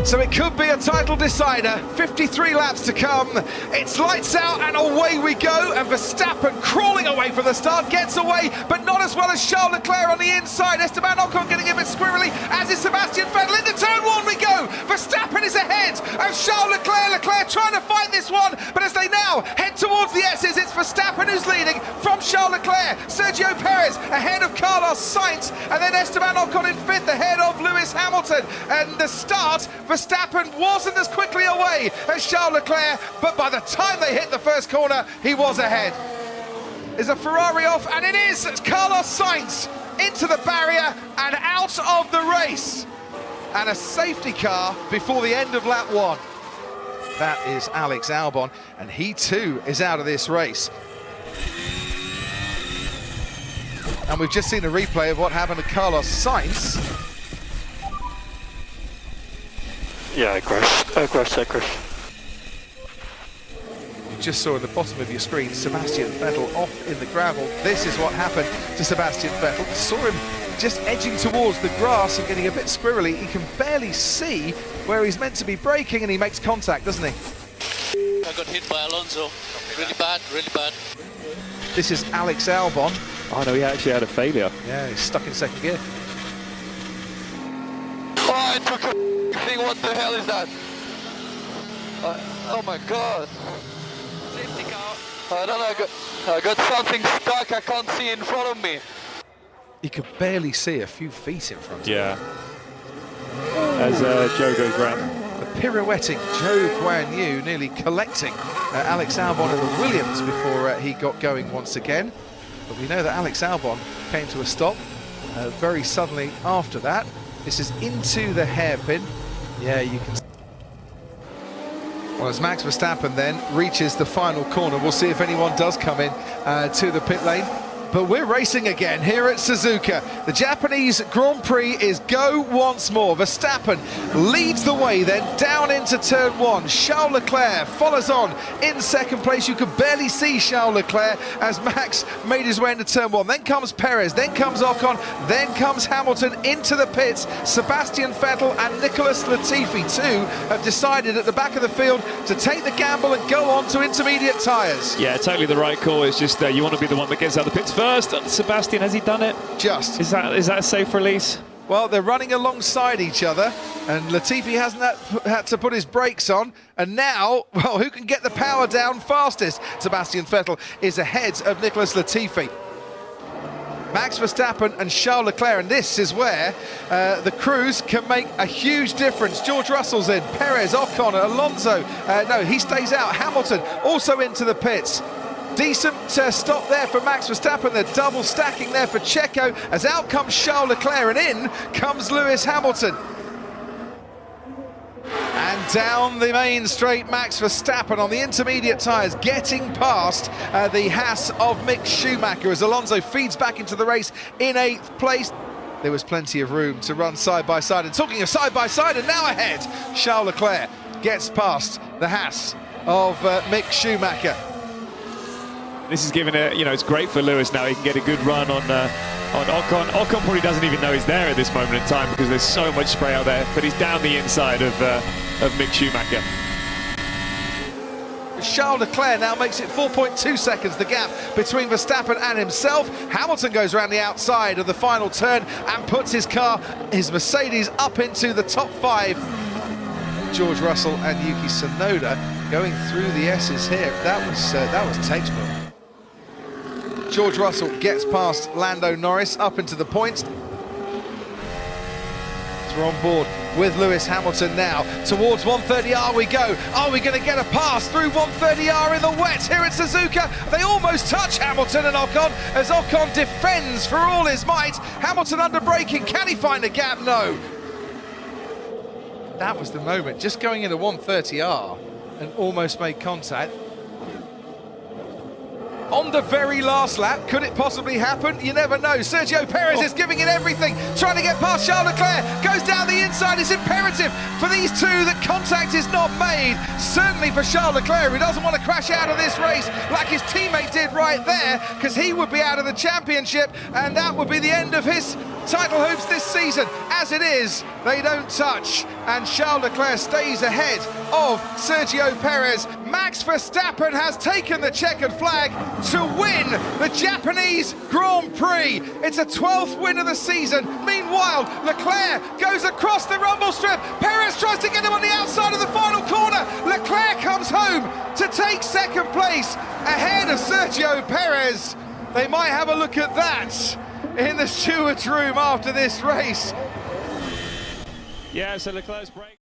So it could be a title decider. 53 laps to come. It's lights out and away we go. And Verstappen crawling away from the start, gets away, but not as well as Charles Leclerc on the inside. Esteban Ocon getting a bit squirrely, as is Sebastian Vettel. Into turn one we go. Verstappen is ahead of Charles Leclerc. Leclerc trying to find this one, but as they now head towards the S's, it's Verstappen who's leading from Charles Leclerc. Sergio Perez ahead of Carlos Sainz, and then Esteban Ocon in fifth ahead of Lewis Hamilton. And the start, Verstappen wasn't as quickly away as Charles Leclerc, but by the time they hit the first corner, he was ahead. Is a Ferrari off? And it is Carlos Sainz into the barrier and out of the race. And a safety car before the end of lap one. That is Alex Albon, and he too is out of this race. And we've just seen a replay of what happened to Carlos Sainz. Yeah, I crashed. You just saw at the bottom of your screen Sebastian Vettel off in the gravel. This is what happened to Sebastian Vettel. Saw him just edging towards the grass and getting a bit squirrely. He can barely see where he's meant to be braking, and he makes contact, doesn't he? I got hit by Alonso. Really bad, really bad. This is Alex Albon. Oh no, he actually had a failure. Yeah, he's stuck in second gear. Oh, I took a thing. What the hell is that? Oh my god. Safety car. I don't know, I got something stuck. I can't see in front of me. You could barely see a few feet in front of him. Yeah. As Joe goes round. The pirouetting Zhou Guanyu nearly collecting Alex Albon in the Williams before he got going once again. But we know that Alex Albon came to a stop very suddenly after that. This is into the hairpin. Yeah, you can. Well, as Max Verstappen then reaches the final corner, we'll see if anyone does come in to the pit lane. But we're racing again here at Suzuka. The Japanese Grand Prix is go once more. Verstappen leads the way then down into turn one. Charles Leclerc follows on in second place. You could barely see Charles Leclerc as Max made his way into turn one. Then comes Perez, then comes Ocon, then comes Hamilton into the pits. Sebastian Vettel and Nicholas Latifi too have decided at the back of the field to take the gamble and go on to intermediate tyres. Yeah, totally the right call. It's just you want to be the one that gets out of the pits first. Sebastian, has he done it? Just. Is that a safe release? Well, they're running alongside each other, and Latifi hasn't had to put his brakes on. And now, well, who can get the power down fastest? Sebastian Vettel is ahead of Nicholas Latifi. Max Verstappen and Charles Leclerc, and this is where the crews can make a huge difference. George Russell's in, Perez, Ocon, Alonso, no, he stays out. Hamilton also into the pits. Decent stop there for Max Verstappen. They're double stacking there for Checo, as out comes Charles Leclerc and in comes Lewis Hamilton. And down the main straight, Max Verstappen on the intermediate tyres, getting past the Haas of Mick Schumacher as Alonso feeds back into the race in 8th place. There was plenty of room to run side by side, and talking of side by side, and now ahead, Charles Leclerc gets past the Haas of Mick Schumacher. This is giving it's great for Lewis now. He can get a good run on Ocon. Ocon probably doesn't even know he's there at this moment in time because there's so much spray out there, but he's down the inside of Mick Schumacher. Charles Leclerc now makes it 4.2 seconds, the gap between Verstappen and himself. Hamilton goes around the outside of the final turn and puts his Mercedes, up into the top 5. George Russell and Yuki Tsunoda going through the S's here. That was textbook. George Russell gets past Lando Norris up into the points. We're on board with Lewis Hamilton now. Towards 130R we go. Are we going to get a pass through 130R in the wet here at Suzuka? They almost touch Hamilton and Ocon as Ocon defends for all his might. Hamilton under braking. Can he find a gap? No. That was the moment. Just going into 130R and almost made contact. on the very last lap. Could it possibly happen? You never know. Sergio Perez is giving it everything, trying to get past Charles Leclerc, goes down the inside. It's imperative for these two that contact is not made. Certainly for Charles Leclerc, who doesn't want to crash out of this race like his teammate did right there, because he would be out of the championship, and that would be the end of his title hopes this season. As it is, they don't touch, and Charles Leclerc stays ahead of Sergio Perez. Max Verstappen has taken the checkered flag to win the Japanese Grand Prix. It's a 12th win of the season. Meanwhile, Leclerc goes across the rumble strip. Perez tries to get him on the outside of the final corner. Leclerc comes home to take second place ahead of Sergio Perez. They might have a look at that in the steward's room after this race. Yeah, so Leclerc's break.